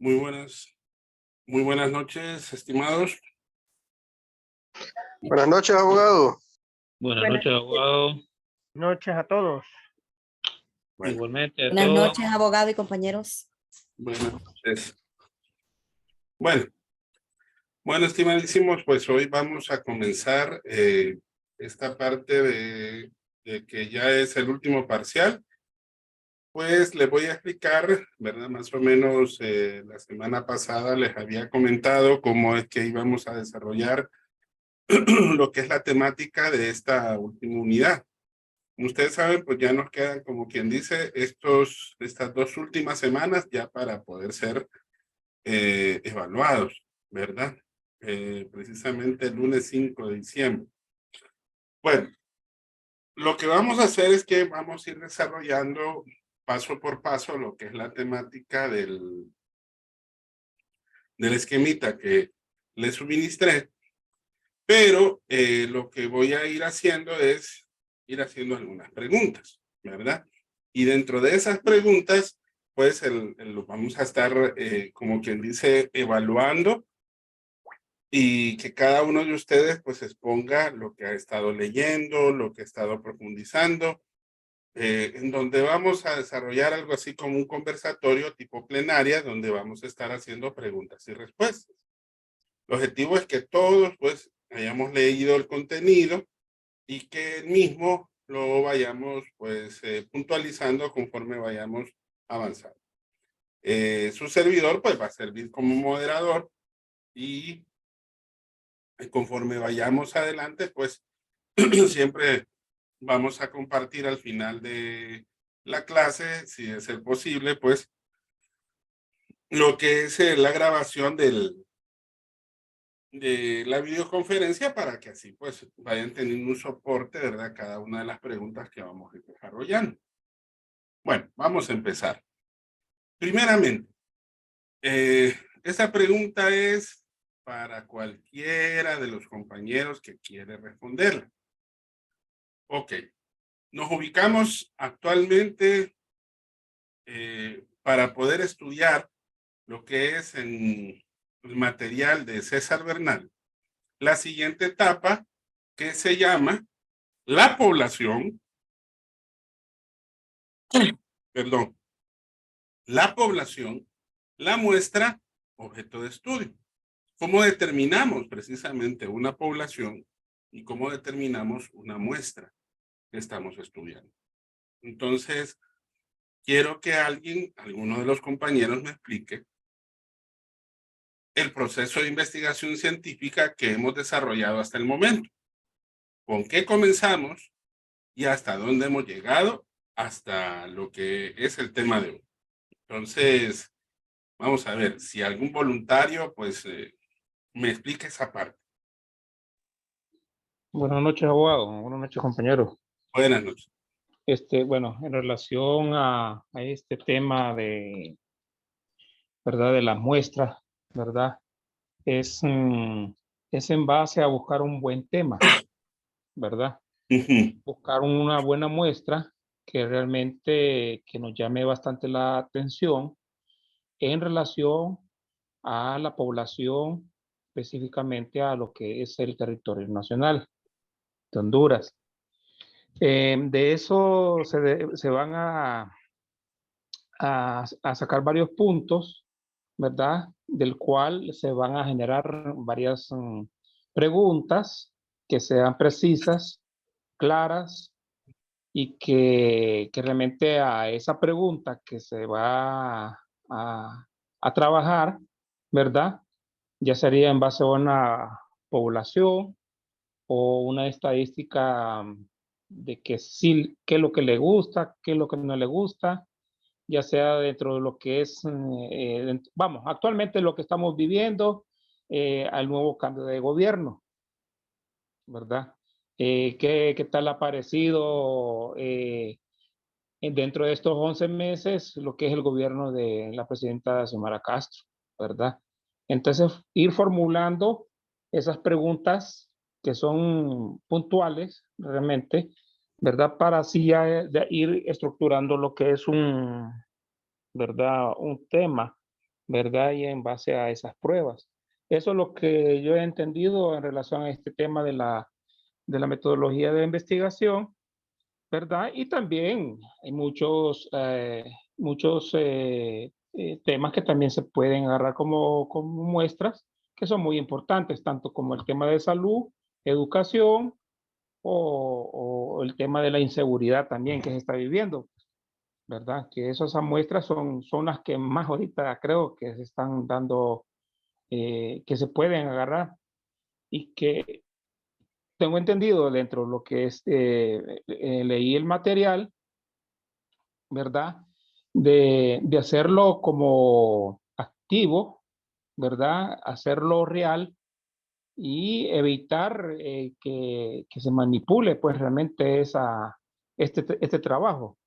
Muy buenas noches, estimados. Buenas noches, abogado. Buenas noches, abogado. Noches a todos. Bueno, Igualmente a Buenas todos. noches, abogado y compañeros. buenas noches. Bueno, estimadísimos, pues hoy vamos a comenzar esta parte de que ya es el último parcial. Pues les voy a explicar, ¿verdad? Más o menos la semana pasada les había comentado cómo es que íbamos a desarrollar lo que es la temática de esta última unidad. Como ustedes saben, pues ya nos quedan, como quien dice, estas 2 últimas semanas ya para poder ser evaluados, ¿verdad? Precisamente el lunes 5 de diciembre. Bueno, lo que vamos a hacer es que vamos a ir desarrollando paso por paso lo que es la temática del esquemita que les suministré, pero lo que voy a ir haciendo es ir haciendo algunas preguntas, ¿verdad? Y dentro de esas preguntas, pues lo vamos a estar, como quien dice, evaluando y que cada uno de ustedes pues exponga lo que ha estado leyendo, lo que ha estado profundizando, en donde vamos a desarrollar algo así como un conversatorio tipo plenaria, donde vamos a estar haciendo preguntas y respuestas. El objetivo es que todos pues hayamos leído el contenido y que el mismo lo vayamos pues puntualizando conforme vayamos avanzando. Su servidor pues va a servir como moderador y conforme vayamos adelante pues siempre vamos a compartir al final de la clase, si es el posible, pues lo que es la grabación de la videoconferencia para que así pues vayan teniendo un soporte, ¿verdad? Cada una de las preguntas que vamos a ir desarrollando. Bueno, vamos a empezar. Primeramente, esta pregunta es para cualquiera de los compañeros que quiere responderla. Ok, nos ubicamos actualmente para poder estudiar lo que es en el material de César Bernal, la siguiente etapa que se llama la población, la muestra, objeto de estudio. ¿Cómo determinamos precisamente una población y cómo determinamos una muestra que estamos estudiando? Entonces, quiero que alguno de los compañeros me explique el proceso de investigación científica que hemos desarrollado hasta el momento. ¿Con qué comenzamos y hasta dónde hemos llegado hasta lo que es el tema de hoy? Entonces, vamos a ver si algún voluntario pues me explica esa parte. Buenas noches, abogado. Buenas noches, compañero. Buenas noches. Bueno, en relación a este tema de, ¿verdad? De las muestras, ¿verdad? Es en base a buscar un buen tema, ¿verdad? Buscar una buena muestra que realmente que nos llame bastante la atención en relación a la población, específicamente a lo que es el territorio nacional de Honduras. De eso se van a sacar varios puntos, ¿verdad? Del cual se van a generar varias preguntas que sean precisas, claras, y que realmente a esa pregunta que se va a trabajar, ¿verdad? Ya sería en base a una población o una estadística de que sí, qué es lo que le gusta, qué es lo que no le gusta, ya sea dentro de lo que es, vamos, actualmente lo que estamos viviendo, al nuevo cambio de gobierno, ¿verdad? ¿Qué tal ha parecido dentro de estos 11 meses lo que es el gobierno de la presidenta Xiomara Castro, ¿verdad? Entonces, ir formulando esas preguntas que son puntuales realmente, ¿verdad? Para así ya ir estructurando lo que es ¿verdad? Un tema, ¿verdad? Y en base a esas pruebas. Eso es lo que yo he entendido en relación a este tema de la metodología de investigación, ¿verdad? Y también hay muchos temas que también se pueden agarrar como muestras, que son muy importantes, tanto como el tema de salud, educación o el tema de la inseguridad también que se está viviendo, ¿verdad? Que esas muestras son las que más ahorita creo que se están dando, que se pueden agarrar y que tengo entendido dentro de lo que es, leí el material, ¿verdad? De hacerlo como activo, ¿verdad? Hacerlo real y evitar que se manipule pues realmente este trabajo.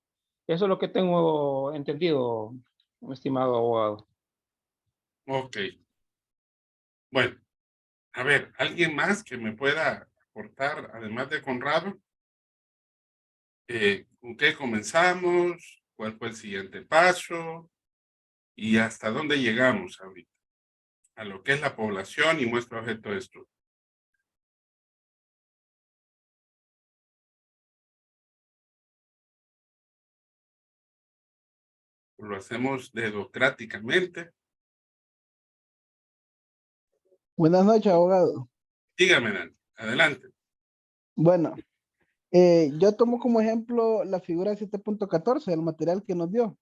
Eso es lo que tengo entendido, mi estimado abogado. Ok. Bueno, a ver, ¿alguien más que me pueda aportar, además de Conrado? ¿Con qué comenzamos? ¿Cuál fue el siguiente paso? ¿Y hasta dónde llegamos ahorita? A lo que es la población y nuestro objeto de estudio. Lo hacemos democráticamente. Buenas noches, abogado. Dígame, Dani, adelante. Bueno, yo tomo como ejemplo la figura 7.14 del material que nos dio,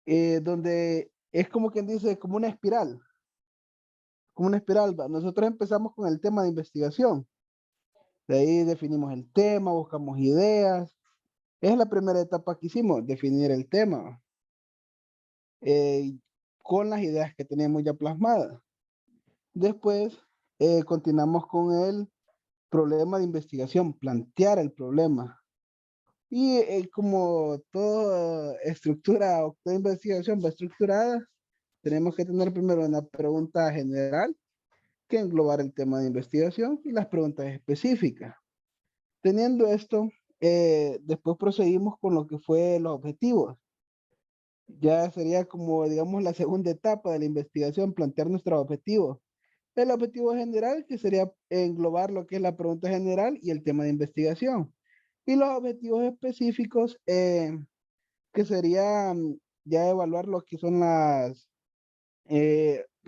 donde es como quien dice, como una espiral, como una espiral. ¿Va? Nosotros empezamos con el tema de investigación, de ahí definimos el tema, buscamos ideas. Es la primera etapa que hicimos, definir el tema, eh, con las ideas que teníamos ya plasmadas. Después, continuamos con el problema de investigación, plantear el problema. Y como toda estructura o toda investigación va estructurada, tenemos que tener primero una pregunta general que englobar el tema de investigación y las preguntas específicas. Teniendo esto, después procedimos con lo que fue los objetivos. Ya sería como, digamos, la segunda etapa de la investigación, plantear nuestros objetivos. El objetivo general, que sería englobar lo que es la pregunta general y el tema de investigación. Y los objetivos específicos, que sería ya evaluar lo que son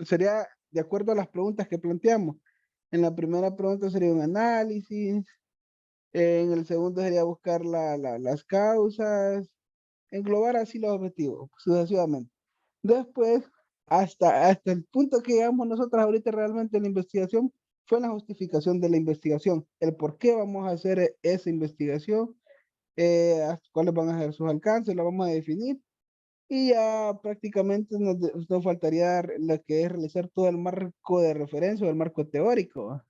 sería de acuerdo a las preguntas que planteamos. En la primera pregunta sería un análisis, en el segundo sería buscar las causas, englobar así los objetivos, sucesivamente. Después, hasta el punto que llegamos nosotros ahorita realmente en la investigación, fue la justificación de la investigación, el por qué vamos a hacer esa investigación, cuáles van a ser sus alcances, lo vamos a definir. Y ya prácticamente nos faltaría lo que es realizar todo el marco de referencia o el marco teórico, ¿va?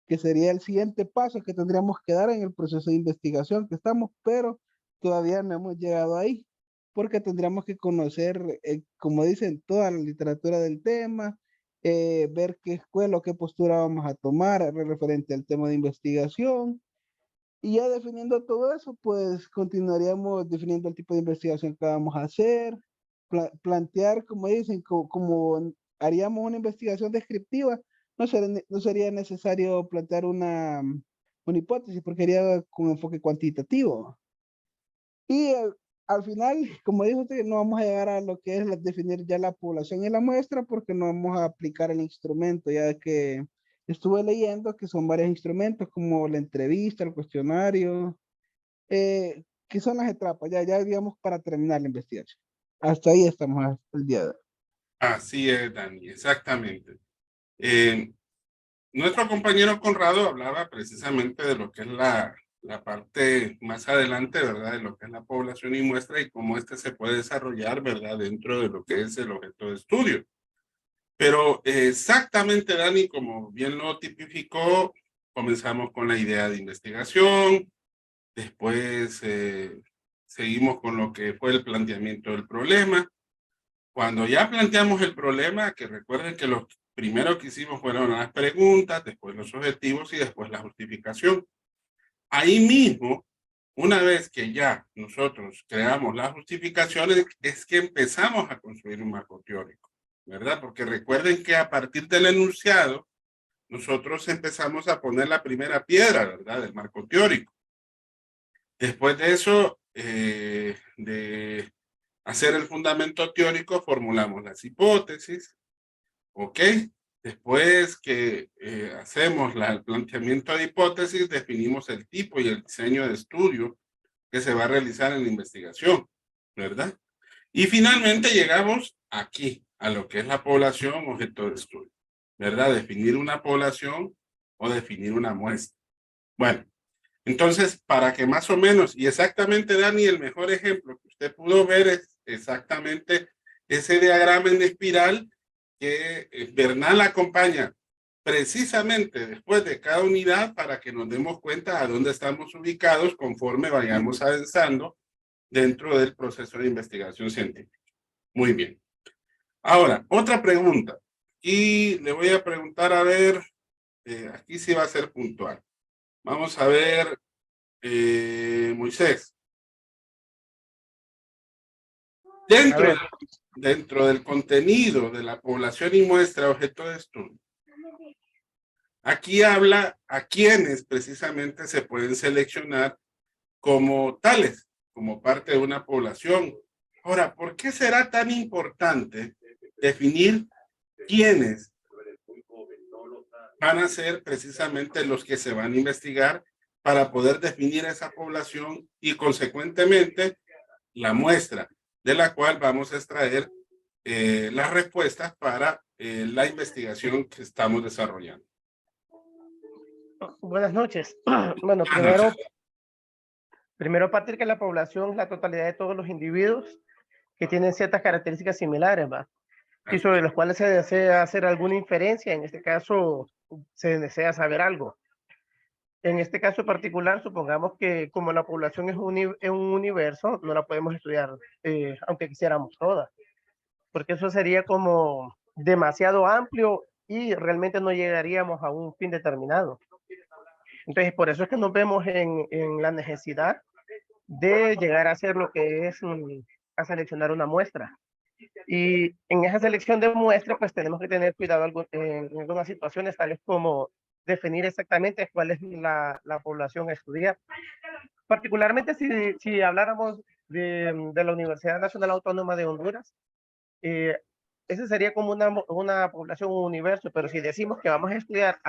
Que sería el siguiente paso que tendríamos que dar en el proceso de investigación que estamos, pero todavía no hemos llegado ahí, porque tendríamos que conocer, como dicen, toda la literatura del tema, ver qué escuela o qué postura vamos a tomar referente al tema de investigación. Y ya definiendo todo eso, pues continuaríamos definiendo el tipo de investigación que vamos a hacer, plantear, como dicen, como haríamos una investigación descriptiva, no sería necesario plantear una hipótesis, porque haría con enfoque cuantitativo. Y al final, como dijo usted, no vamos a llegar a lo que es definir ya la población y la muestra, porque no vamos a aplicar el instrumento, ya que estuve leyendo que son varios instrumentos como la entrevista, el cuestionario, que son las etapas, ya digamos para terminar la investigación. Hasta ahí estamos hasta el día de hoy. Así es, Dani, exactamente. Nuestro compañero Conrado hablaba precisamente de lo que es la parte más adelante, ¿verdad? De lo que es la población y muestra y cómo este se puede desarrollar, ¿verdad? Dentro de lo que es el objeto de estudio. Pero exactamente, Dani, como bien lo tipificó, comenzamos con la idea de investigación, después seguimos con lo que fue el planteamiento del problema. Cuando ya planteamos el problema, que recuerden que lo primero que hicimos fueron las preguntas, después los objetivos y después la justificación. Ahí mismo, una vez que ya nosotros creamos las justificaciones, es que empezamos a construir un marco teórico. ¿verdad? Porque recuerden que a partir del enunciado, nosotros empezamos a poner la primera piedra, ¿verdad? Del marco teórico. Después de eso, de hacer el fundamento teórico, formulamos las hipótesis, ¿ok? Después que hacemos el planteamiento de hipótesis, definimos el tipo y el diseño de estudio que se va a realizar en la investigación, ¿verdad? Y finalmente llegamos aquí, a lo que es la población objeto de estudio, ¿verdad? Definir una población o definir una muestra. Bueno, entonces, para que más o menos, y exactamente, Dani, el mejor ejemplo que usted pudo ver es exactamente ese diagrama en espiral que Bernal acompaña precisamente después de cada unidad para que nos demos cuenta a dónde estamos ubicados conforme vayamos avanzando dentro del proceso de investigación científica. Muy bien. Ahora, otra pregunta. Y le voy a preguntar, a ver, aquí sí va a ser puntual. Vamos a ver, Moisés. Dentro del contenido de la población y muestra objeto de estudio, aquí habla a quienes precisamente se pueden seleccionar como tales, como parte de una población. Ahora, ¿por qué será tan importante definir quiénes van a ser precisamente los que se van a investigar para poder definir esa población y consecuentemente la muestra de la cual vamos a extraer las respuestas para la investigación que estamos desarrollando? Buenas noches. Bueno, primero partir que la población es la totalidad de todos los individuos que tienen ciertas características similares, ¿va? Y sobre los cuales se desea hacer alguna inferencia. En este caso, se desea saber algo. En este caso particular, supongamos que como la población es un universo, no la podemos estudiar, aunque quisiéramos toda, porque eso sería como demasiado amplio y realmente no llegaríamos a un fin determinado. Entonces, por eso es que nos vemos en la necesidad de llegar a hacer lo que es a seleccionar una muestra. Y en esa selección de muestra, pues tenemos que tener cuidado en algunas situaciones, tales como definir exactamente cuál es la población a estudiar. Particularmente si habláramos de la Universidad Nacional Autónoma de Honduras, ese sería como una población, un universo, pero si decimos que vamos a estudiar,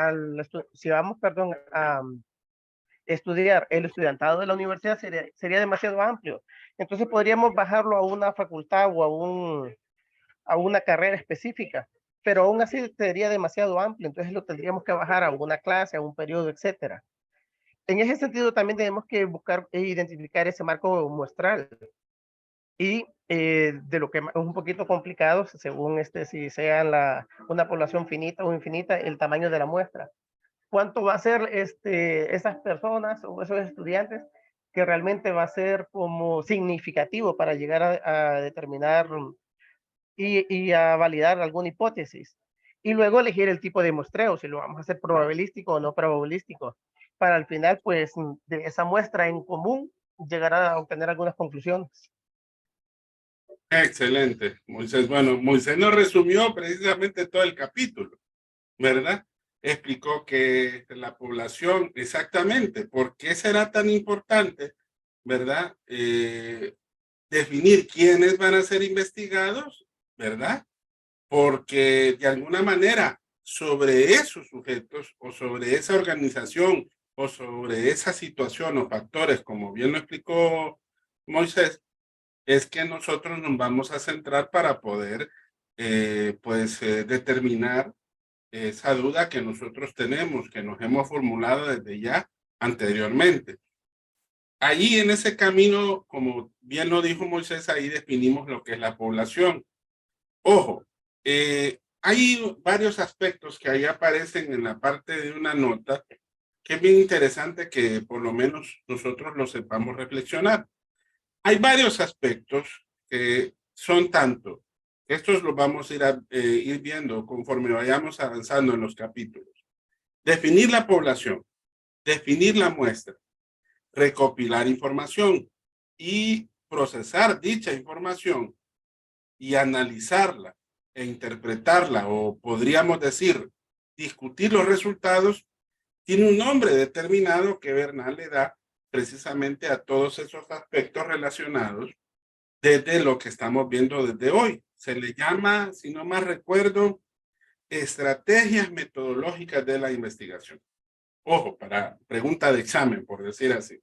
si vamos, perdón, a estudiar el estudiantado de la universidad, sería demasiado amplio. Entonces podríamos bajarlo a una facultad o a una carrera específica, pero aún así sería demasiado amplio, entonces lo tendríamos que bajar a una clase, a un periodo, etcétera. En ese sentido también tenemos que buscar e identificar ese marco muestral y de lo que es un poquito complicado, según si sea una población finita o infinita, el tamaño de la muestra. ¿Cuánto va a ser esas personas o esos estudiantes que realmente va a ser como significativo para llegar a determinar y a validar alguna hipótesis? Y luego elegir el tipo de muestreo, si lo vamos a hacer probabilístico o no probabilístico, para al final, pues, de esa muestra en común, llegar a obtener algunas conclusiones. Excelente, Moisés. Bueno, Moisés nos resumió precisamente todo el capítulo, ¿verdad? Explicó que la población, exactamente, ¿por qué será tan importante, verdad? Definir quiénes van a ser investigados, ¿verdad? Porque de alguna manera sobre esos sujetos o sobre esa organización o sobre esa situación o factores, como bien lo explicó Moisés, es que nosotros nos vamos a centrar para poder determinar esa duda que nosotros tenemos, que nos hemos formulado desde ya anteriormente. Allí en ese camino, como bien lo dijo Moisés, ahí definimos lo que es la población. Ojo, hay varios aspectos que ahí aparecen en la parte de una nota que es bien interesante que por lo menos nosotros lo sepamos reflexionar. Hay varios aspectos que son tanto, estos los vamos a ir viendo conforme vayamos avanzando en los capítulos. Definir la población, definir la muestra, recopilar información y procesar dicha información y analizarla e interpretarla, o podríamos decir, discutir los resultados, tiene un nombre determinado que Bernal le da precisamente a todos esos aspectos relacionados desde lo que estamos viendo desde hoy. Se le llama, si no mal recuerdo, estrategias metodológicas de la investigación. Ojo, para pregunta de examen, por decir así.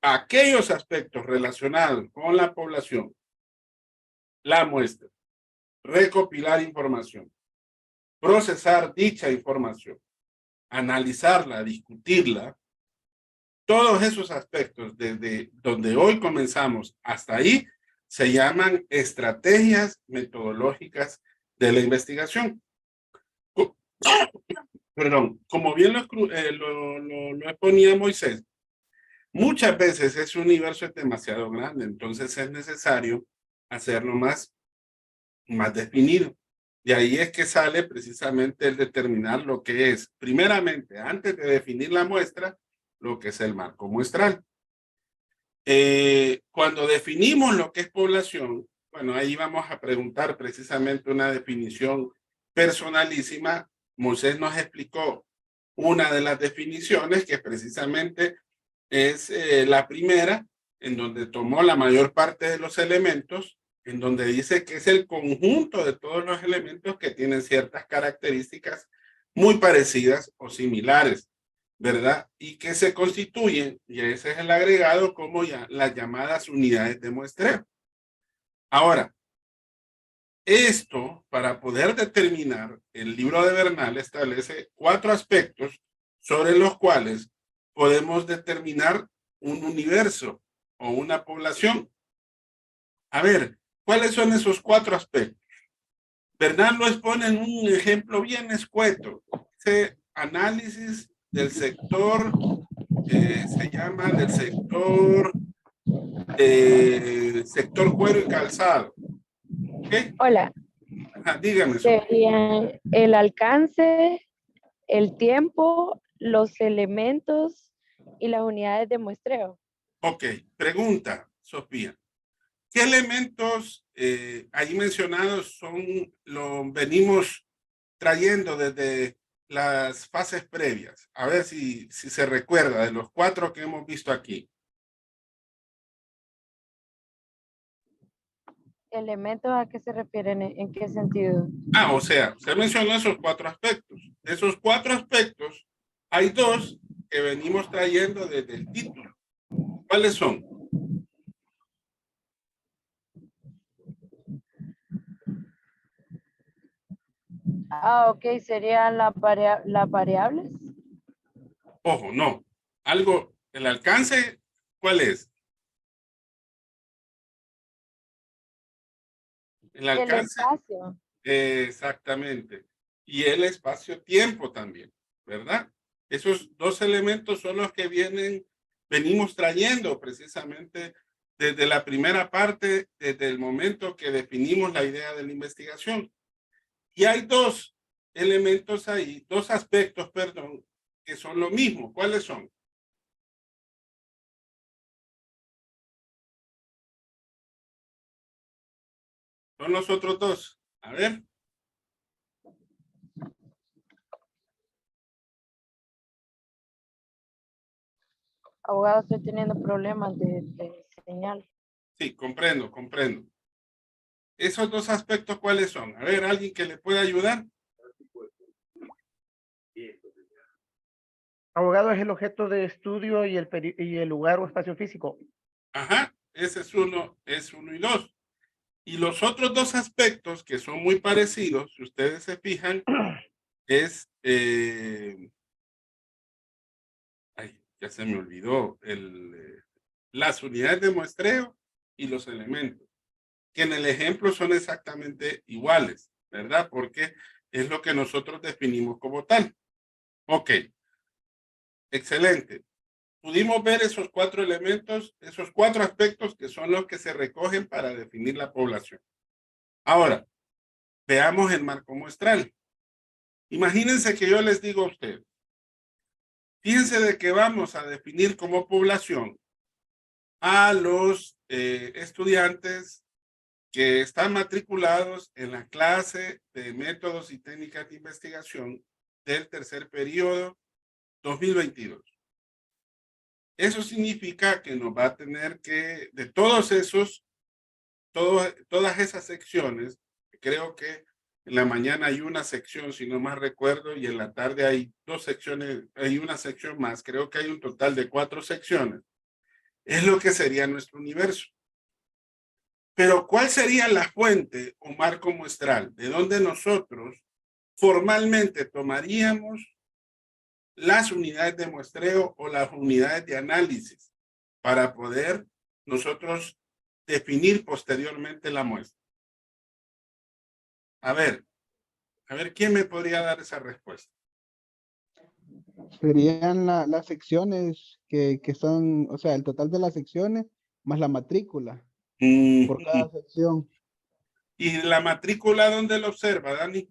Aquellos aspectos relacionados con la población, la muestra, recopilar información, procesar dicha información, analizarla, discutirla, todos esos aspectos desde donde hoy comenzamos hasta ahí se llaman estrategias metodológicas de la investigación. Perdón, como bien lo exponía Moisés, muchas veces ese universo es demasiado grande, entonces es necesario hacerlo más definido. De ahí es que sale precisamente el determinar lo que es, primeramente, antes de definir la muestra, lo que es el marco muestral. Cuando definimos lo que es población, bueno, ahí vamos a preguntar precisamente una definición personalísima. Moisés nos explicó una de las definiciones que precisamente es la primera, en donde tomó la mayor parte de los elementos, en donde dice que es el conjunto de todos los elementos que tienen ciertas características muy parecidas o similares, ¿verdad? Y que se constituyen, y ese es el agregado, como ya las llamadas unidades de muestreo. Ahora, esto, para poder determinar, el libro de Bernal establece 4 aspectos sobre los cuales podemos determinar un universo o una población. A ver, ¿cuáles son esos 4 aspectos? Bernal lo expone en un ejemplo bien escueto. Ese análisis del sector, se llama del sector cuero y calzado. ¿Okay? Hola, Ajá, dígame. serían el alcance, el tiempo, los elementos y las unidades de muestreo. Ok, pregunta, Sofía. ¿Qué elementos ahí mencionados venimos trayendo desde las fases previas? A ver si se recuerda de los 4 que hemos visto aquí. ¿Elementos a qué se refieren? ¿En qué sentido? O sea, se mencionó esos 4 aspectos. De esos 4 aspectos, hay 2 que venimos trayendo desde el título. ¿Cuáles son? Ok, serían las variables. Ojo, no. El alcance, ¿cuál es? El El alcance. espacio. Exactamente. Y el espacio-tiempo también, ¿verdad? Esos 2 elementos son los que venimos trayendo precisamente desde la primera parte, desde el momento que definimos la idea de la investigación. Y hay 2 elementos ahí, 2 aspectos, perdón, que son lo mismo. ¿Cuáles son? Son los otros 2. A ver. Abogado, estoy teniendo problemas de señal. Sí, comprendo. Esos 2 aspectos, ¿cuáles son? A ver, ¿alguien que le pueda ayudar? Abogado es el objeto de estudio y el lugar o espacio físico. Ajá, ese es uno y 2. Y los otros 2 aspectos que son muy parecidos, si ustedes se fijan, es, ya se me olvidó, las unidades de muestreo y los elementos, que en el ejemplo son exactamente iguales, ¿verdad? Porque es lo que nosotros definimos como tal. Ok, excelente. Pudimos ver esos 4 elementos, esos 4 aspectos que son los que se recogen para definir la población. Ahora, veamos el marco muestral. Imagínense que yo les digo a ustedes, fíjense de que vamos a definir como población a los estudiantes que están matriculados en la clase de métodos y técnicas de investigación del tercer periodo 2022. Eso significa que nos va a tener que, de todas esas secciones, creo que en la mañana hay una sección, si no más recuerdo, y en la tarde hay 2 secciones, hay una sección más, creo que hay un total de 4 secciones. Es lo que sería nuestro universo. Pero ¿cuál sería la fuente o marco muestral de donde nosotros formalmente tomaríamos las unidades de muestreo o las unidades de análisis para poder nosotros definir posteriormente la muestra? A ver, ¿quién me podría dar esa respuesta? Serían las secciones que son, o sea, el total de las secciones más la matrícula por cada sección. ¿Y la matrícula dónde lo observa, Dani?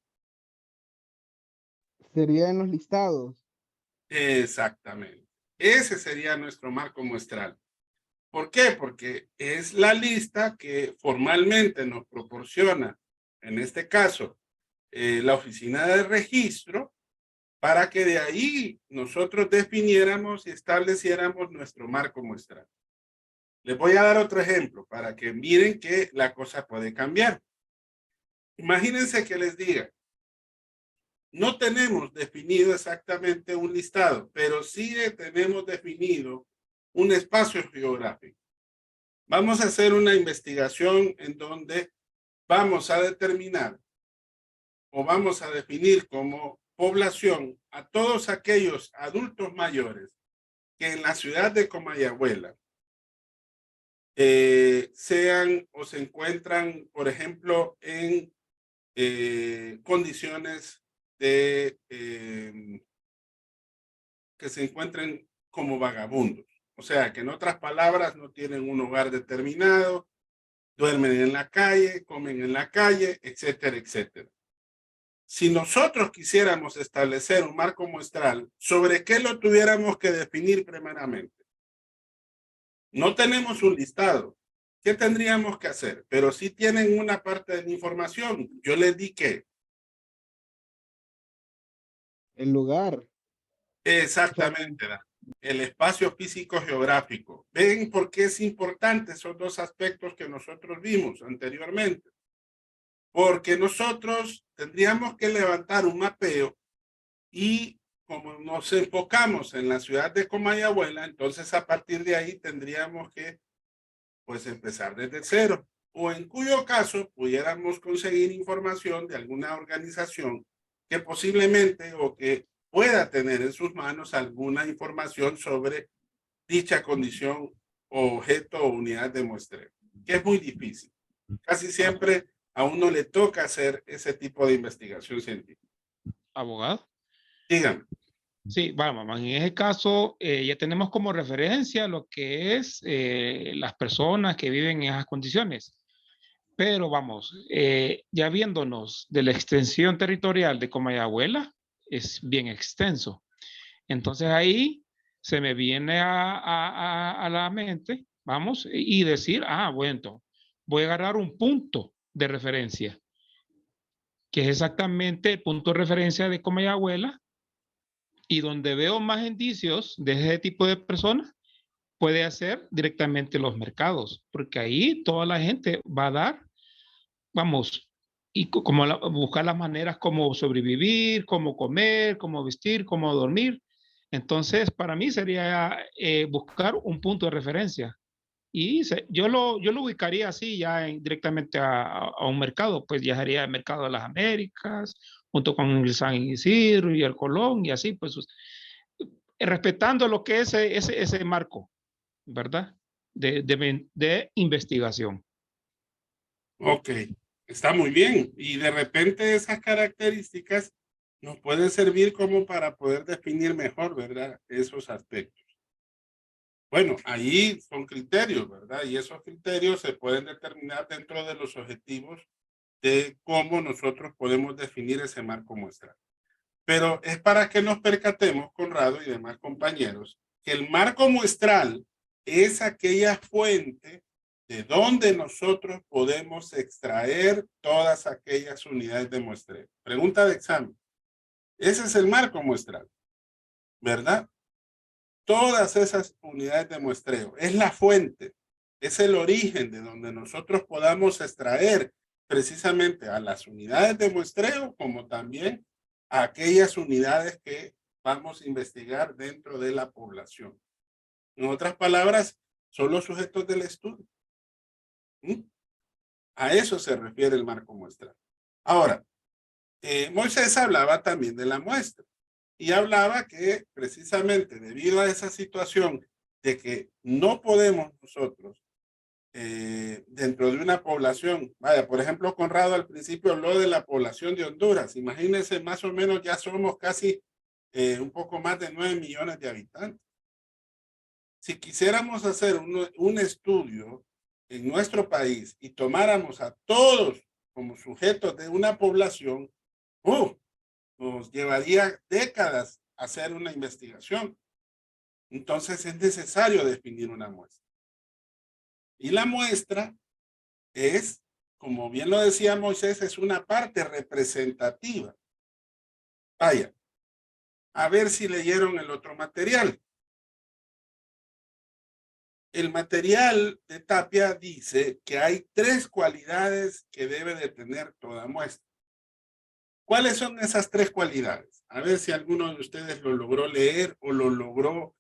Sería en los listados. Exactamente. Ese sería nuestro marco muestral. ¿Por qué? Porque es la lista que formalmente nos proporciona, en este caso, la oficina de registro, para que de ahí nosotros definiéramos y estableciéramos nuestro marco muestral. Les voy a dar otro ejemplo para que miren que la cosa puede cambiar. Imagínense que les diga, no tenemos definido exactamente un listado, pero sí tenemos definido un espacio geográfico. Vamos a hacer una investigación en donde vamos a determinar o vamos a definir como población a todos aquellos adultos mayores que en la ciudad de Comayagüela sean o se encuentran, por ejemplo, en condiciones de que se encuentren como vagabundos. O sea, que en otras palabras no tienen un hogar determinado, duermen en la calle, comen en la calle, etcétera, etcétera. Si nosotros quisiéramos establecer un marco muestral, ¿sobre qué lo tuviéramos que definir primeramente? No tenemos un listado. ¿Qué tendríamos que hacer? Pero sí tienen una parte de la información. Yo les di que. El lugar. Exactamente. El espacio físico geográfico. ¿Ven por qué es importante esos 2 aspectos que nosotros vimos anteriormente? Porque nosotros tendríamos que levantar un mapeo y como nos enfocamos en la ciudad de Comayagüela, entonces a partir de ahí tendríamos que pues empezar desde cero, o en cuyo caso pudiéramos conseguir información de alguna organización que posiblemente o que pueda tener en sus manos alguna información sobre dicha condición o objeto o unidad de muestreo, que es muy difícil. Casi siempre a uno le toca hacer ese tipo de investigación científica. Abogado. Díganme. Sí, vamos, en ese caso ya tenemos como referencia lo que es las personas que viven en esas condiciones. Pero vamos, ya viéndonos de la extensión territorial de Comayagüela, es bien extenso. Entonces ahí se me viene a la mente, vamos, y decir, bueno, voy a agarrar un punto de referencia, que es exactamente el punto de referencia de Comayagüela, y donde veo más indicios de ese tipo de personas, puede hacer directamente los mercados, porque ahí toda la gente va a dar, vamos, y como buscar las maneras como sobrevivir, cómo comer, cómo vestir, cómo dormir. Entonces, para mí sería buscar un punto de referencia. Y yo lo ubicaría así ya directamente a un mercado, pues ya sería el mercado de las Américas, junto con el San Isidro y el Colón, y así, pues respetando lo que es ese marco, ¿verdad? De investigación. Ok, está muy bien. Y de repente esas características nos pueden servir como para poder definir mejor, ¿verdad? Esos aspectos. Bueno, ahí son criterios, ¿verdad? Y esos criterios se pueden determinar dentro de los objetivos de cómo nosotros podemos definir ese marco muestral. Pero es para que nos percatemos, Conrado y demás compañeros, que el marco muestral es aquella fuente de dónde nosotros podemos extraer todas aquellas unidades de muestreo. Pregunta de examen. Ese es el marco muestral, ¿verdad? Todas esas unidades de muestreo. Es la fuente, es el origen de donde nosotros podamos extraer precisamente a las unidades de muestreo, como también a aquellas unidades que vamos a investigar dentro de la población. En otras palabras, son los sujetos del estudio. A eso se refiere el marco muestral. Ahora, Moisés hablaba también de la muestra y hablaba que precisamente debido a esa situación de que no podemos nosotros dentro de una población, vaya, por ejemplo, Conrado al principio habló de la población de Honduras. Imagínense, más o menos ya somos casi un poco más de 9 millones de habitantes. Si quisiéramos hacer un estudio en nuestro país y tomáramos a todos como sujetos de una población, nos llevaría décadas hacer una investigación. Entonces es necesario definir una muestra. Y la muestra es, como bien lo decía Moisés, es una parte representativa. Vaya, a ver si leyeron el otro material. El material de Tapia dice que hay 3 cualidades que debe de tener toda muestra. ¿Cuáles son esas 3 cualidades? A ver si alguno de ustedes lo logró leer o lo logró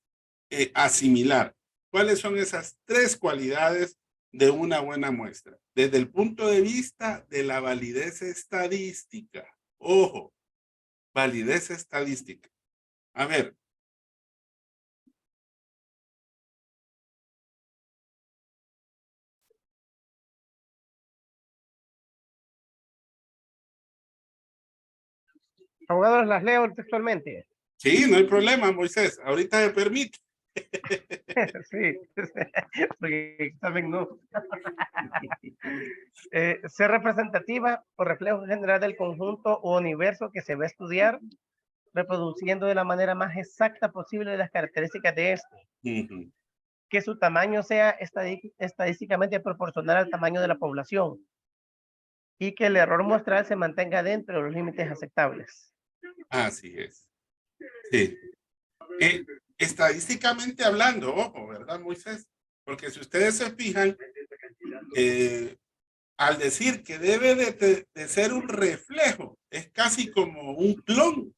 asimilar. ¿Cuáles son esas 3 cualidades de una buena muestra? Desde el punto de vista de la validez estadística. Ojo, validez estadística. A ver. Abogados, las leo textualmente. Sí, no hay problema, Moisés. Ahorita me permite. Sí, porque también no. Ser representativa o reflejo general del conjunto o universo que se va a estudiar, reproduciendo de la manera más exacta posible las características de este. Que su tamaño sea estadísticamente proporcional al tamaño de la población y que el error muestral se mantenga dentro de los límites aceptables. Así es. Sí. Estadísticamente hablando, ojo, ¿verdad, Moisés? Porque si ustedes se fijan, al decir que debe de ser un reflejo, es casi como un clon,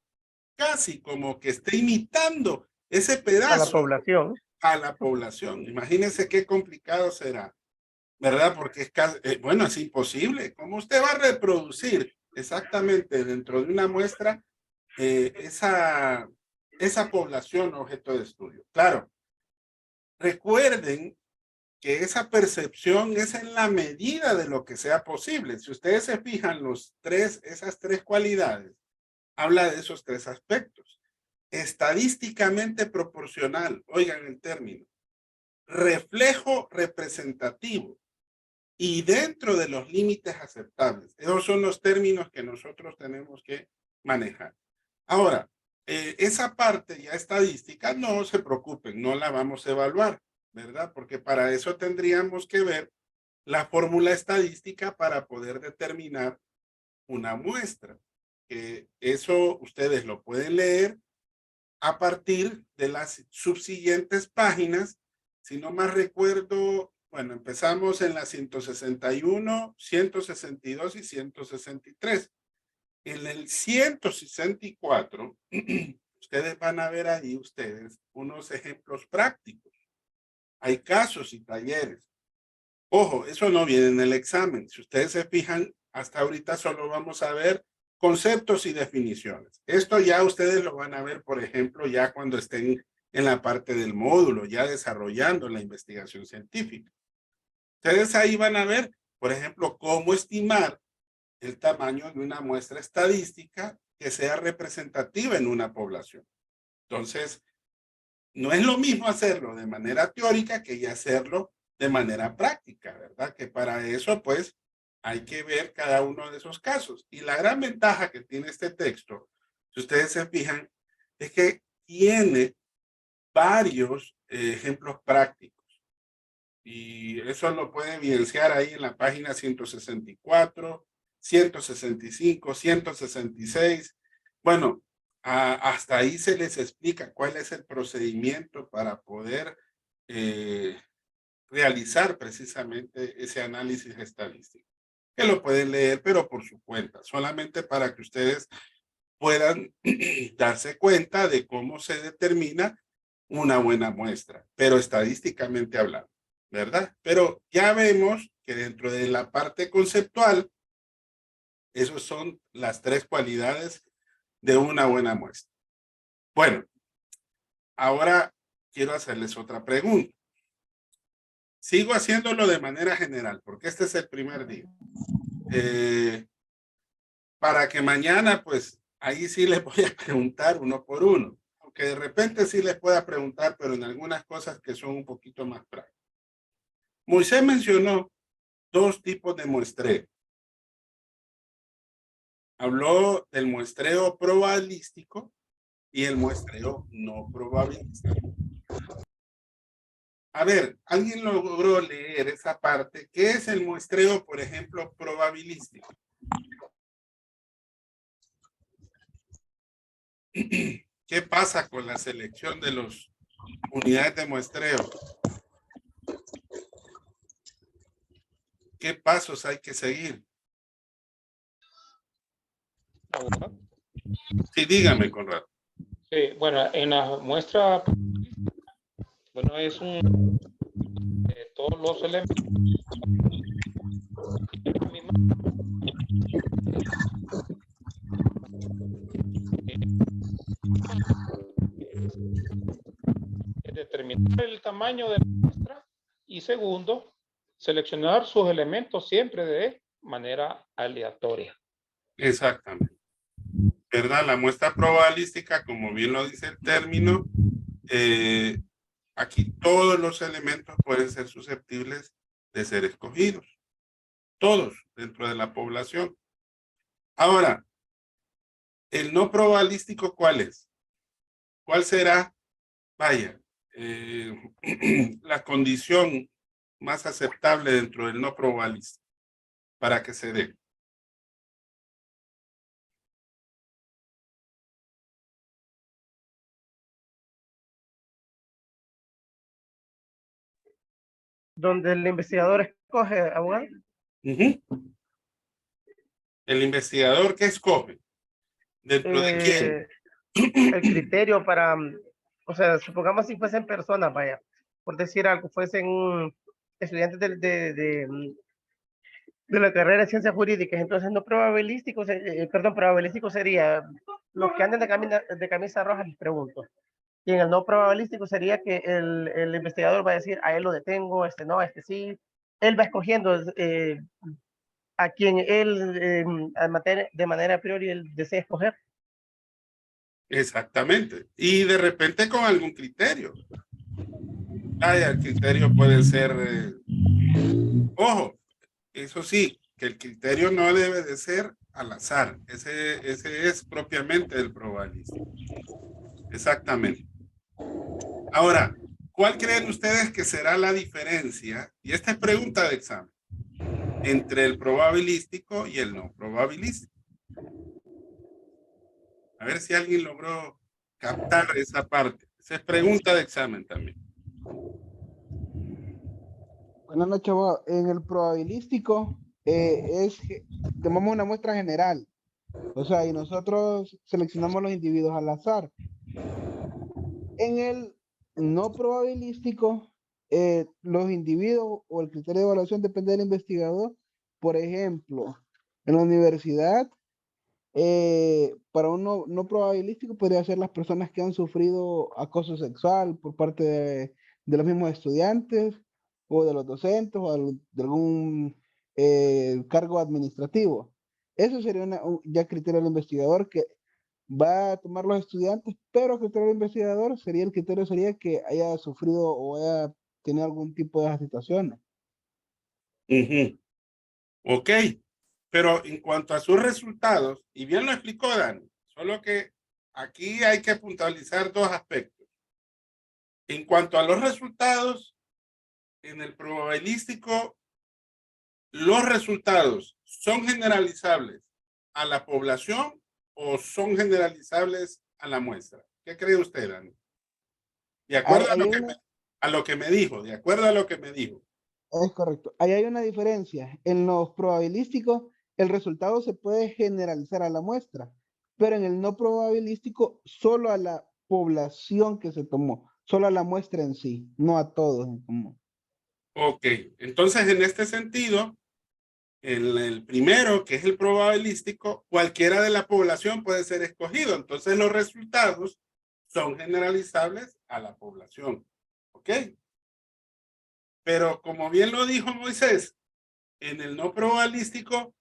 casi como que esté imitando ese pedazo. A la población. A la población. Imagínense qué complicado será, ¿verdad? Porque es casi, bueno, es imposible. ¿Cómo usted va a reproducir exactamente dentro de una muestra esa población objeto de estudio? Claro, recuerden que esa percepción es en la medida de lo que sea posible. Si ustedes se fijan, esas 3 cualidades, habla de esos 3 aspectos. Estadísticamente proporcional, oigan el término, reflejo representativo y dentro de los límites aceptables. Esos son los términos que nosotros tenemos que manejar. Ahora, esa parte ya estadística, no se preocupen, no la vamos a evaluar, ¿verdad? Porque para eso tendríamos que ver la fórmula estadística para poder determinar una muestra. Eso ustedes lo pueden leer a partir de las subsiguientes páginas. Si no más recuerdo, bueno, empezamos en la 161, 162 y 163. En el 164, ustedes van a ver ahí unos ejemplos prácticos. Hay casos y talleres. Ojo, eso no viene en el examen. Si ustedes se fijan, hasta ahorita solo vamos a ver conceptos y definiciones. Esto ya ustedes lo van a ver, por ejemplo, ya cuando estén en la parte del módulo, ya desarrollando la investigación científica. Ustedes ahí van a ver, por ejemplo, cómo estimar el tamaño de una muestra estadística que sea representativa en una población. Entonces, no es lo mismo hacerlo de manera teórica que ya hacerlo de manera práctica, ¿verdad? Que para eso, pues, hay que ver cada uno de esos casos. Y la gran ventaja que tiene este texto, si ustedes se fijan, es que tiene varios ejemplos prácticos. Y eso lo puede evidenciar ahí en la página 164, 165, 166. Bueno, hasta ahí se les explica cuál es el procedimiento para poder realizar precisamente ese análisis estadístico. Que lo pueden leer, pero por su cuenta, solamente para que ustedes puedan darse cuenta de cómo se determina una buena muestra, pero estadísticamente hablando, ¿verdad? Pero ya vemos que dentro de la parte conceptual, esos son las 3 cualidades de una buena muestra. Bueno, ahora quiero hacerles otra pregunta. Sigo haciéndolo de manera general, porque este es el primer día. Para que mañana, pues, ahí sí les voy a preguntar uno por uno. Aunque de repente sí les pueda preguntar, pero en algunas cosas que son un poquito más prácticas. Moisés mencionó 2 tipos de muestreo. Habló del muestreo probabilístico y el muestreo no probabilístico. A ver, ¿alguien logró leer esa parte? ¿Qué es el muestreo, por ejemplo, probabilístico? ¿Qué pasa con la selección de las unidades de muestreo? ¿Qué pasos hay que seguir? Sí, dígame, Conrado. Sí, bueno, en la muestra, bueno, es un todos los elementos. Determinar el tamaño de la muestra y segundo, seleccionar sus elementos siempre de manera aleatoria. Exactamente. ¿Verdad? La muestra probabilística, como bien lo dice el término, aquí todos los elementos pueden ser susceptibles de ser escogidos. Todos dentro de la población. Ahora, el no probabilístico, ¿cuál es? ¿Cuál será? Vaya, la condición más aceptable dentro del no probabilístico para que se dé. Donde el investigador escoge, abogado. El investigador que escoge, ¿dentro de quién? El criterio para, o sea, supongamos si fuesen personas, vaya, por decir algo, fuesen estudiantes de la carrera de ciencias jurídicas, entonces no probabilístico, perdón, probabilístico sería los que anden de camisa roja, les pregunto. Y en el no probabilístico sería que el investigador va a decir, a él lo detengo, este no, este sí. Él va escogiendo a quien él, de manera a priori, él desea escoger. Exactamente. Y de repente con algún criterio. El criterio puede ser, ojo, eso sí, que el criterio no debe de ser al azar. Ese es propiamente el probabilístico. Exactamente. Ahora, ¿cuál creen ustedes que será la diferencia? Y esta es pregunta de examen. Entre el probabilístico y el no probabilístico. A ver si alguien logró captar esa parte. Esa es pregunta de examen también. Buenas noches, abogado. En el probabilístico tomamos una muestra general. O sea, y nosotros seleccionamos los individuos al azar. En el no probabilístico, los individuos o el criterio de evaluación depende del investigador. Por ejemplo, en la universidad, para un no probabilístico podría ser las personas que han sufrido acoso sexual por parte de los mismos estudiantes o de los docentes o de algún cargo administrativo. Eso sería ya criterio del investigador que va a tomar los estudiantes, pero el criterio del investigador sería que haya sufrido o haya tenido algún tipo de situaciones. Ok, pero en cuanto a sus resultados, y bien lo explicó Dani, solo que aquí hay que puntualizar 2 aspectos. En cuanto a los resultados, en el probabilístico, ¿los resultados son generalizables a la población o son generalizables a la muestra? ¿Qué cree usted, Dani? De acuerdo Hay a lo que me dijo, de acuerdo a lo que me dijo. Es correcto. Ahí hay una diferencia. En los probabilísticos, el resultado se puede generalizar a la muestra, pero en el no probabilístico, solo a la población que se tomó, solo a la muestra en sí, no a todos en común. Ok, entonces en este sentido, en el primero, que es el probabilístico, cualquiera de la población puede ser escogido. Entonces los resultados son generalizables a la población. ¿Ok? Pero como bien lo dijo Moisés, en el no probabilístico,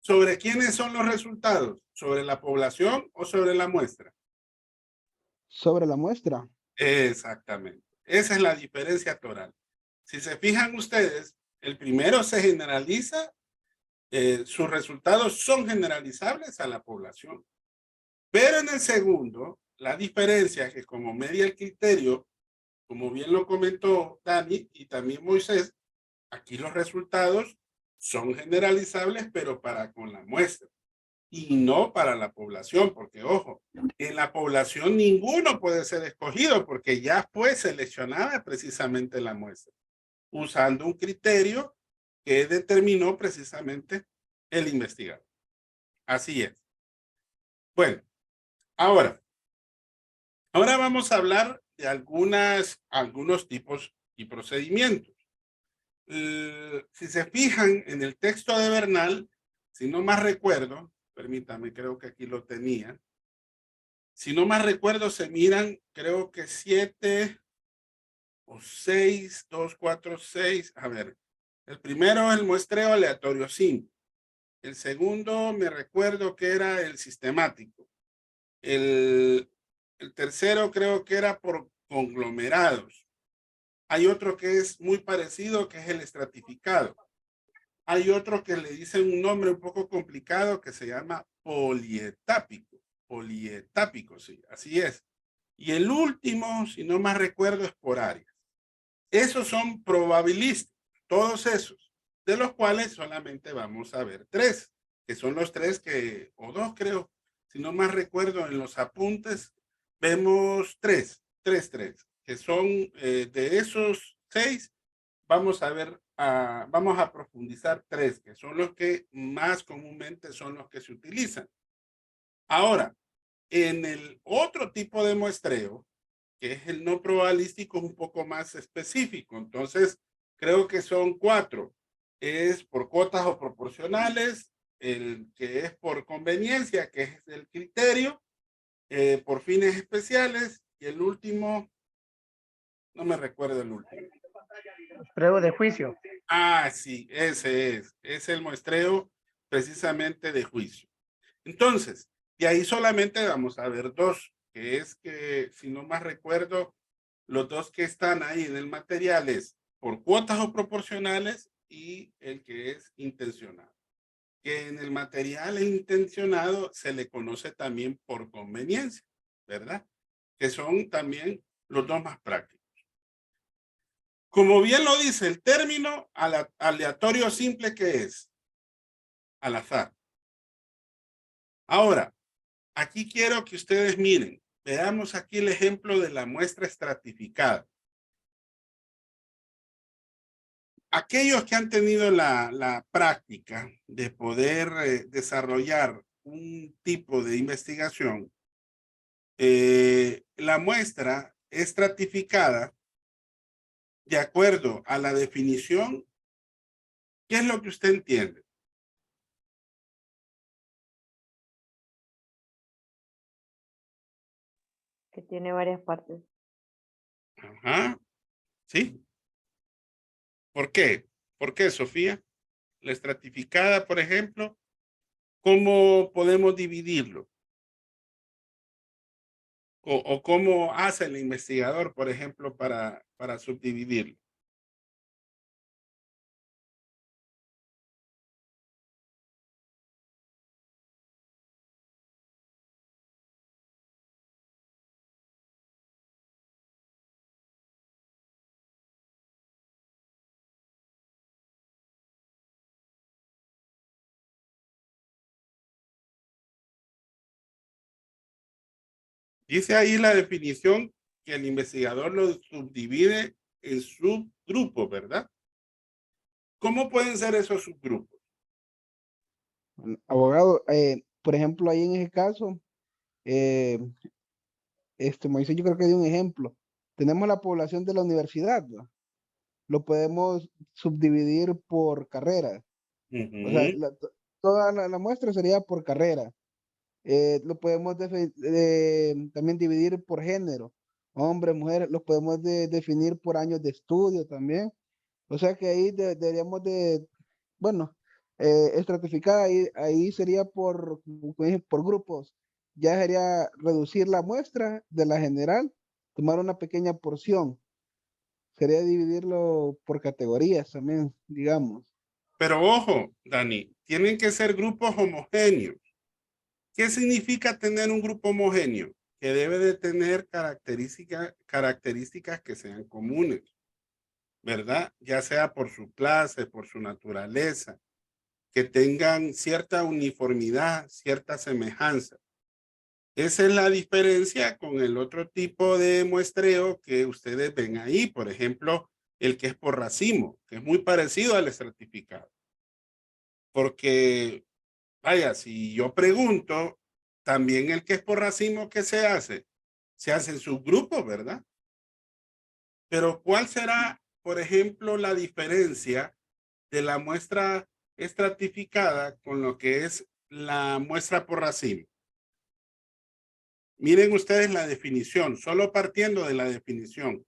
¿sobre quiénes son los resultados? ¿Sobre la población o sobre la muestra? Sobre la muestra. Exactamente. Esa es la diferencia toral. Si se fijan ustedes, el primero se generaliza, sus resultados son generalizables a la población. Pero en el segundo, la diferencia es que como media el criterio, como bien lo comentó Dani y también Moisés, aquí los resultados son generalizables, pero para con la muestra y no para la población, porque ojo, en la población ninguno puede ser escogido porque ya fue seleccionada precisamente la muestra, usando un criterio que determinó precisamente el investigador. Así es. Bueno, ahora vamos a hablar de algunos tipos y procedimientos. Si se fijan en el texto de Bernal, si no más recuerdo, permítame, creo que aquí lo tenía. Si no más recuerdo, se miran, creo que 7 o 6, 2, 4, 6. A ver, el primero es el muestreo aleatorio simple. El segundo me recuerdo que era el sistemático. El tercero creo que era por conglomerados. Hay otro que es muy parecido, que es el estratificado. Hay otro que le dicen un nombre un poco complicado que se llama polietápico. Polietápico, sí, así es. Y el último, si no más recuerdo, es por áreas. Esos son probabilísticos, todos esos, de los cuales solamente vamos a ver 3, que son los 3 que, o 2 creo, si no más recuerdo en los apuntes, vemos 3, que son de esos 6, vamos a ver, vamos a profundizar 3, que son los que más comúnmente son los que se utilizan. Ahora, en el otro tipo de muestreo, que es el no probabilístico, es un poco más específico. Entonces, creo que son 4. Es por cuotas o proporcionales, el que es por conveniencia, que es el criterio, por fines especiales, y el último, no me recuerdo el último. Prueba de juicio. Ah, sí, ese es el muestreo precisamente de juicio. Entonces, de ahí solamente vamos a ver 2, que es que, si no más recuerdo, los 2 que están ahí en el material es por cuotas o proporcionales y el que es intencionado. Que en el material intencionado se le conoce también por conveniencia, ¿verdad? Que son también los 2 más prácticos. Como bien lo dice el término aleatorio simple, que es al azar. Ahora, aquí quiero que ustedes miren, veamos aquí el ejemplo de la muestra estratificada. Aquellos que han tenido la práctica de poder desarrollar un tipo de investigación, la muestra estratificada, de acuerdo a la definición, ¿qué es lo que usted entiende? Que tiene varias partes. Ajá, ¿sí? ¿Por qué? ¿Por qué, Sofía? La estratificada, por ejemplo, ¿cómo podemos dividirlo? O cómo hace el investigador, por ejemplo, para subdividirlo. Dice ahí la definición que el investigador lo subdivide en subgrupos, ¿verdad? ¿Cómo pueden ser esos subgrupos? Abogado, por ejemplo, ahí en ese caso, eh, Moisés, yo creo que dio un ejemplo. Tenemos la población de la universidad, ¿no? Lo podemos subdividir por carreras. O sea, Ujú. toda la muestra sería por carrera. Lo podemos también dividir por género, hombres, mujeres, los podemos definir por años de estudio también. O sea que ahí deberíamos de, bueno, estratificar, ahí sería como dije, por grupos. Ya sería reducir la muestra de la general, tomar una pequeña porción. Sería dividirlo por categorías también, digamos. Pero ojo, Dani, tienen que ser grupos homogéneos. ¿Qué significa tener un grupo homogéneo? Que debe de tener características que sean comunes, ¿verdad? Ya sea por su clase, por su naturaleza, que tengan cierta uniformidad, cierta semejanza. Esa es la diferencia con el otro tipo de muestreo que ustedes ven ahí, por ejemplo, el que es por racimo, que es muy parecido al estratificado. Porque, vaya, si yo pregunto, también el que es por racimo, ¿qué se hace? Se hace en subgrupos, ¿verdad? Pero ¿cuál será, por ejemplo, la diferencia de la muestra estratificada con lo que es la muestra por racimo? Miren ustedes la definición, solo partiendo de la definición.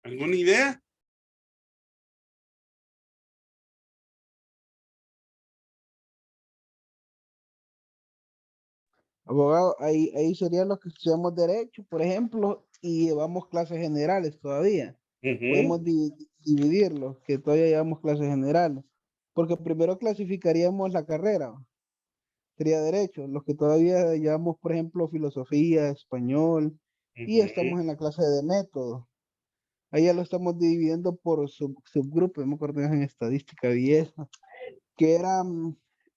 ¿Alguna idea? Abogado, ahí serían los que estudiamos derecho, por ejemplo, y llevamos clases generales todavía. Podemos dividirlos, que todavía llevamos clases generales, porque primero clasificaríamos la carrera, sería derecho, los que todavía llevamos, por ejemplo, filosofía, español, y estamos en la clase de método. Ahí ya lo estamos dividiendo por subgrupos, me acuerdo en estadística vieja, que era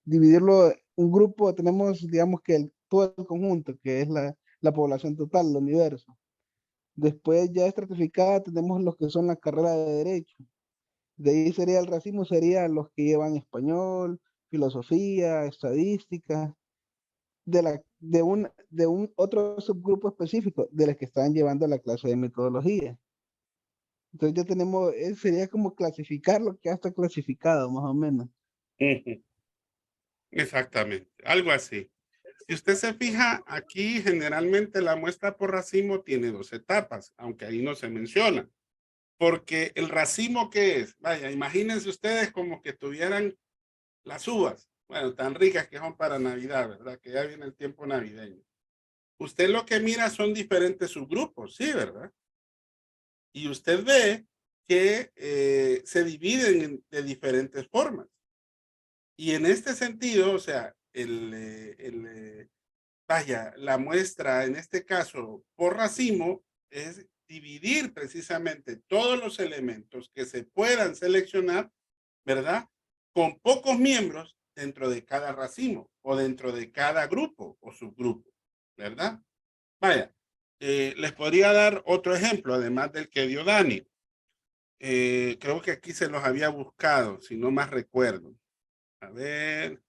dividirlo, un grupo, tenemos, digamos que todo el conjunto, que es la población total, el universo. Después ya estratificada tenemos los que son la carrera de derecho. De ahí sería el racismo, serían los que llevan español, filosofía, estadística, de un otro subgrupo específico, de los que están llevando la clase de metodología. Entonces ya tenemos, sería como clasificar lo que ya está clasificado, más o menos. Exactamente, algo así. Si usted se fija, aquí generalmente la muestra por racimo tiene 2 etapas, aunque ahí no se menciona. Porque el racimo, ¿qué es? Vaya, imagínense ustedes como que tuvieran las uvas, bueno, tan ricas que son para Navidad, ¿verdad? Que ya viene el tiempo navideño. Usted lo que mira son diferentes subgrupos, ¿sí, verdad? Y usted ve que se dividen de diferentes formas. Y en este sentido, o sea, vaya, la muestra en este caso por racimo es dividir precisamente todos los elementos que se puedan seleccionar, ¿verdad? Con pocos miembros dentro de cada racimo o dentro de cada grupo o subgrupo, ¿verdad? Vaya, les podría dar otro ejemplo, además del que dio Dani. Creo que aquí se los había buscado, si no más recuerdo. A ver.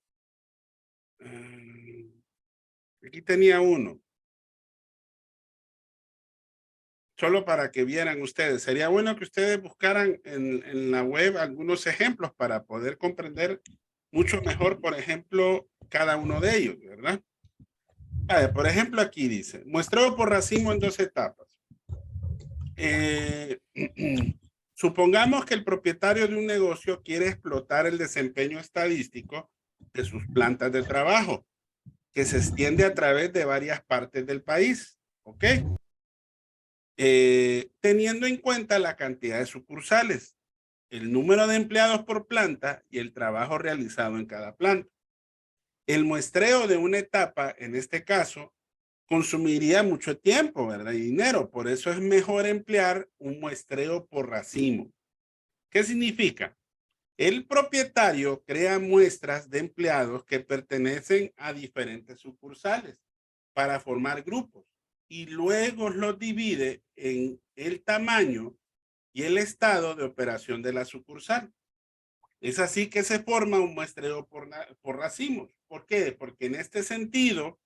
Aquí tenía uno. Solo para que vieran ustedes. Sería bueno que ustedes buscaran en la web algunos ejemplos para poder comprender mucho mejor, por ejemplo, cada uno de ellos, ¿verdad? Vale, por ejemplo, aquí dice, muestreo por racimo en 2 etapas. Supongamos que el propietario de un negocio quiere explotar el desempeño estadístico de sus plantas de trabajo, que se extiende a través de varias partes del país, ¿ok? Teniendo en cuenta la cantidad de sucursales, el número de empleados por planta y el trabajo realizado en cada planta. El muestreo de una etapa, en este caso, consumiría mucho tiempo, ¿verdad? Y dinero. Por eso es mejor emplear un muestreo por racimo. ¿Qué significa? El propietario crea muestras de empleados que pertenecen a diferentes sucursales para formar grupos y luego los divide en el tamaño y el estado de operación de la sucursal. Es así que se forma un muestreo por racimos. ¿Por qué? Porque en este sentido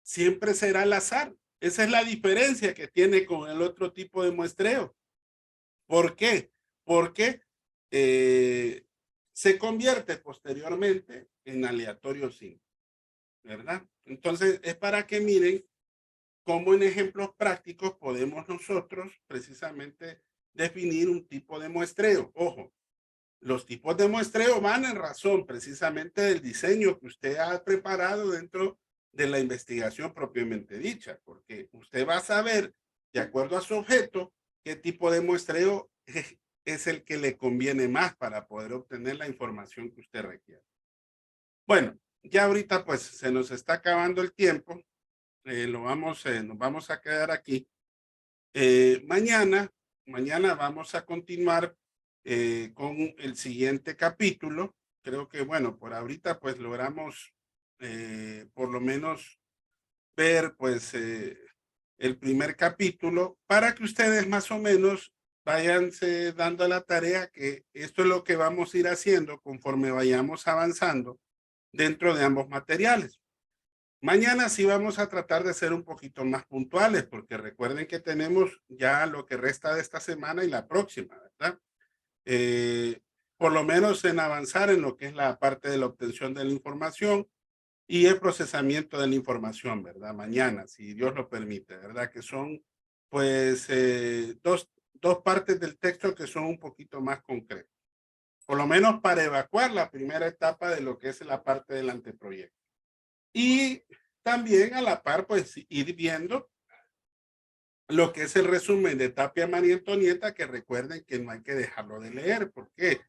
siempre será al azar. Esa es la diferencia que tiene con el otro tipo de muestreo. ¿Por qué? Porque se convierte posteriormente en aleatorio simple, ¿verdad? Entonces es para que miren cómo en ejemplos prácticos podemos nosotros precisamente definir un tipo de muestreo. Ojo, los tipos de muestreo van en razón precisamente del diseño que usted ha preparado dentro de la investigación propiamente dicha, porque usted va a saber, de acuerdo a su objeto, qué tipo de muestreo es el que le conviene más para poder obtener la información que usted requiere. Bueno, ya ahorita pues se nos está acabando el tiempo, nos vamos a quedar aquí. Mañana vamos a continuar con el siguiente capítulo. Creo que, bueno, por ahorita pues logramos por lo menos ver pues el primer capítulo para que ustedes más o menos váyanse dando la tarea que esto es lo que vamos a ir haciendo conforme vayamos avanzando dentro de ambos materiales. Mañana sí vamos a tratar de ser un poquito más puntuales, porque recuerden que tenemos ya lo que resta de esta semana y la próxima, ¿verdad? Por lo menos en avanzar en lo que es la parte de la obtención de la información y el procesamiento de la información, ¿verdad? Mañana, si Dios lo permite, ¿verdad? Que son, pues, dos partes del texto que son un poquito más concretas. Por lo menos para evacuar la primera etapa de lo que es la parte del anteproyecto. Y también a la par, pues, ir viendo lo que es el resumen de Tapia, María Antonieta, que recuerden que no hay que dejarlo de leer. ¿Por qué?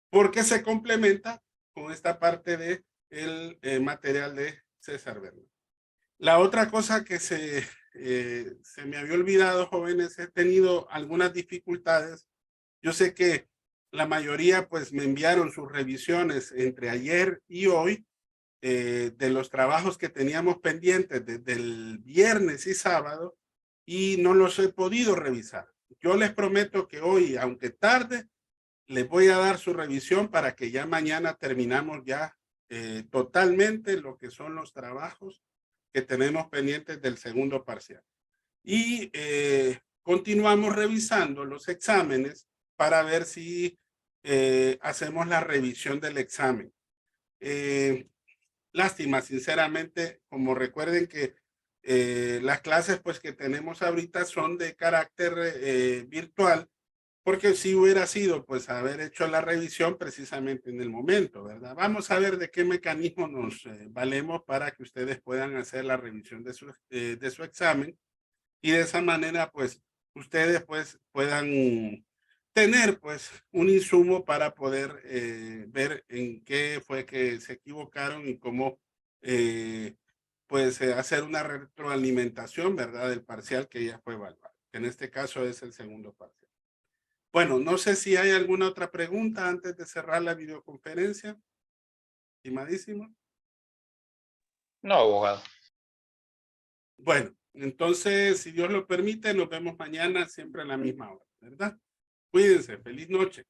Porque se complementa con esta parte de el material de César Bernal. La otra cosa que se me había olvidado, jóvenes, he tenido algunas dificultades. Yo sé que la mayoría, pues, me enviaron sus revisiones entre ayer y hoy, de los trabajos que teníamos pendientes desde el viernes y sábado y no los he podido revisar. Yo les prometo que hoy, aunque tarde, les voy a dar su revisión para que ya mañana terminamos ya totalmente lo que son los trabajos que tenemos pendientes del segundo parcial. Y continuamos revisando los exámenes para ver si hacemos la revisión del examen. Lástima, sinceramente, como recuerden que las clases pues que tenemos ahorita son de carácter virtual, porque si hubiera sido pues haber hecho la revisión precisamente en el momento, ¿verdad? Vamos a ver de qué mecanismo nos valemos para que ustedes puedan hacer la revisión de su examen y de esa manera pues ustedes pues puedan tener pues un insumo para poder ver en qué fue que se equivocaron y cómo pues hacer una retroalimentación, ¿verdad? Del parcial que ya fue evaluado, que en este caso es el segundo parcial. Bueno, no sé si hay alguna otra pregunta antes de cerrar la videoconferencia. Estimadísimo. No, abogado. Bueno, entonces, si Dios lo permite, nos vemos mañana siempre a la misma hora, ¿verdad? Cuídense, feliz noche.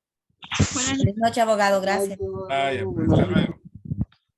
Buenas noches, abogado, gracias. Vaya, pues, hasta luego.